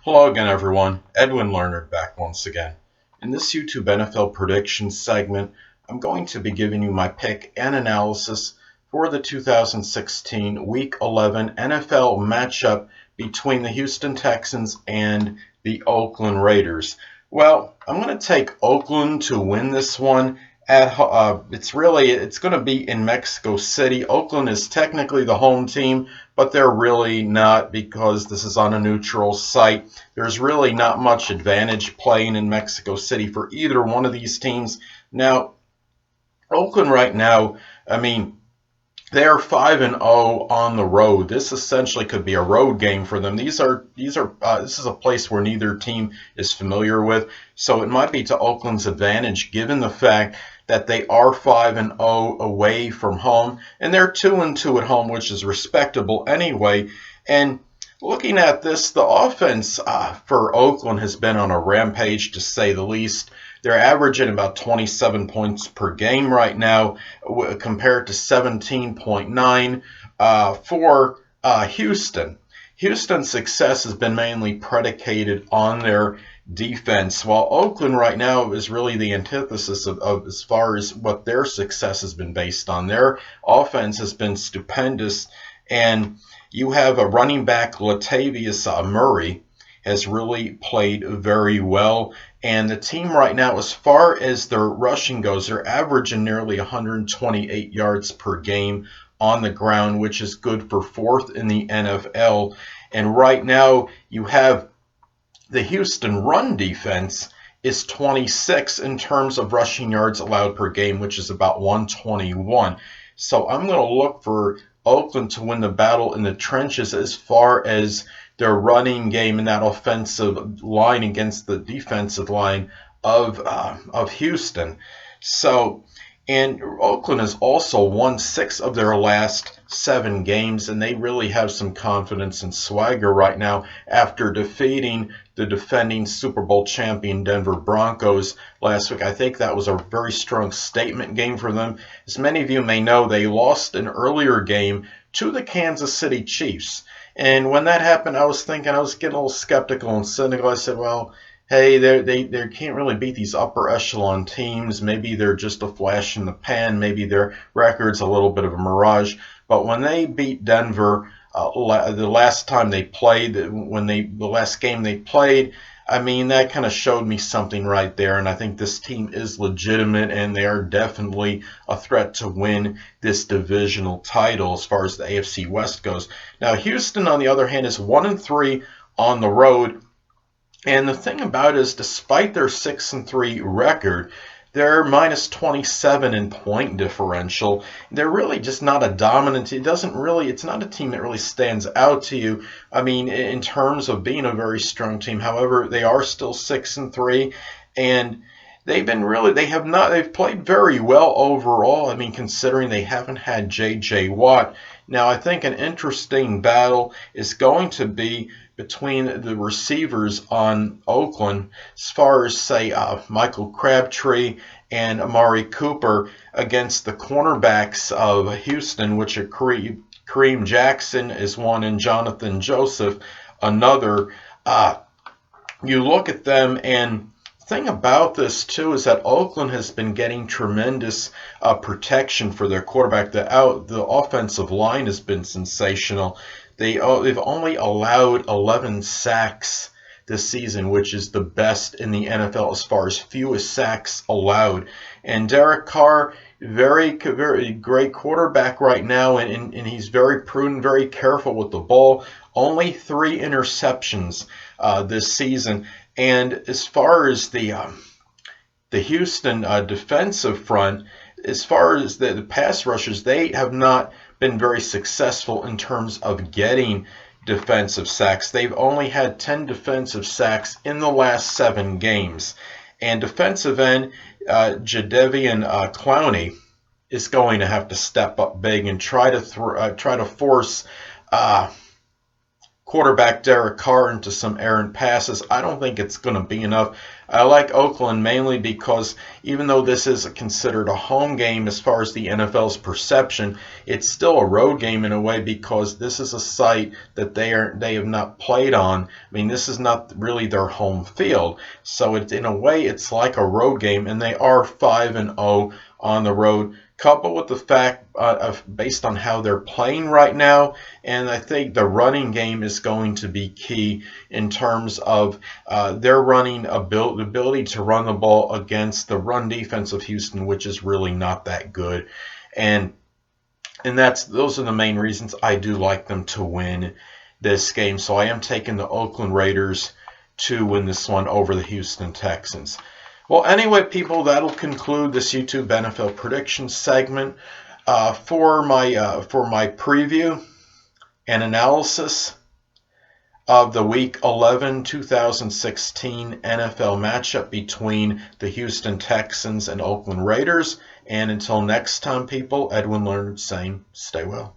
Hello again, everyone. Edwin Learnard back once again. In this YouTube NFL prediction segment, I'm going to be giving you my pick and analysis for the 2016 Week 11 NFL matchup between the Houston Texans and the Oakland Raiders. Well, I'm going to take Oakland to win this one. It's going to be in Mexico City. Oakland is technically the home team, but they're really not because this is on a neutral site. There's really not much advantage playing in Mexico City for either one of these teams. Now, Oakland right now, they are 5-0 on the road. This essentially could be a road game for them. This is a place where neither team is familiar with, so it might be to Oakland's advantage given the fact that they are 5-0 away from home, and they're 2-2 at home, which is respectable anyway. And looking at this, the offense for Oakland has been on a rampage, to say the least. They're averaging about 27 points per game right now, compared to 17.9 for Houston. Houston's success has been mainly predicated on their defense, while Oakland right now is really the antithesis of as far as what their success has been based on. Their offense has been stupendous, and you have a running back, Latavius Murray, has really played very well. And the team right now, as far as their rushing goes, they're averaging nearly 128 yards per game on the ground, which is good for fourth in the NFL. And right now, you have the Houston run defense is 26 in terms of rushing yards allowed per game, which is about 121. So I'm going to look for Oakland to win the battle in the trenches as far as their running game and that offensive line against the defensive line of Houston. So, and Oakland has also won 6 of their last 7 games, and they really have some confidence and swagger right now after defeating the defending Super Bowl champion Denver Broncos last week. I think that was a very strong statement game for them. As many of you may know, they lost an earlier game to the Kansas City Chiefs. And when that happened, I was getting a little skeptical and cynical. I said, well, hey, they can't really beat these upper echelon teams. Maybe they're just a flash in the pan. Maybe their record's a little bit of a mirage. But when they beat Denver the last time they played, the last game they played, that kind of showed me something right there. And I think this team is legitimate, and they are definitely a threat to win this divisional title as far as the AFC West goes. Now, Houston, on the other hand, is 1-3 on the road. And the thing about it is, despite their 6-3 record, they're minus 27 in point differential. They're really just not a dominant. It's not a team that really stands out to you. In terms of being a very strong team. However, they are still 6-3, and they've played very well overall. Considering they haven't had J.J. Watt. Now, I think an interesting battle is going to be between the receivers on Oakland, as far as, say, Michael Crabtree and Amari Cooper, against the cornerbacks of Houston, which are Kareem Jackson is one and Jonathan Joseph another. You look at them, and the thing about this, too, is that Oakland has been getting tremendous protection for their quarterback. The offensive line has been sensational. They've only allowed 11 sacks this season, which is the best in the NFL as far as fewest sacks allowed. And Derek Carr, very great quarterback right now, and he's very prudent, very careful with the ball. Only 3 interceptions this season. And as far as the Houston defensive front, as far as the pass rushers, they have not been very successful in terms of getting defensive sacks. They've only had 10 defensive sacks in the last 7 games. And defensive end Jadeveon Clowney is going to have to step up big and try to force quarterback Derek Carr into some errant passes. I don't think it's going to be enough. I like Oakland mainly because even though this is considered a home game as far as the NFL's perception, it's still a road game in a way because this is a site that they have not played on. I mean, this is not really their home field. So it's, in a way, it's like a road game, and they are 5-0 on the road, coupled with the fact based on how they're playing right now. And I think the running game is going to be key in terms of their running ability to run the ball against the run defense of Houston, which is really not that good. And those are the main reasons I do like them to win this game. So I am taking the Oakland Raiders to win this one over the Houston Texans. Well, anyway, people, that'll conclude this YouTube NFL prediction segment. For my preview and analysis of the Week 11 2016 NFL matchup between the Houston Texans and Oakland Raiders. And until next time, people, Edwin Learnard saying, stay well.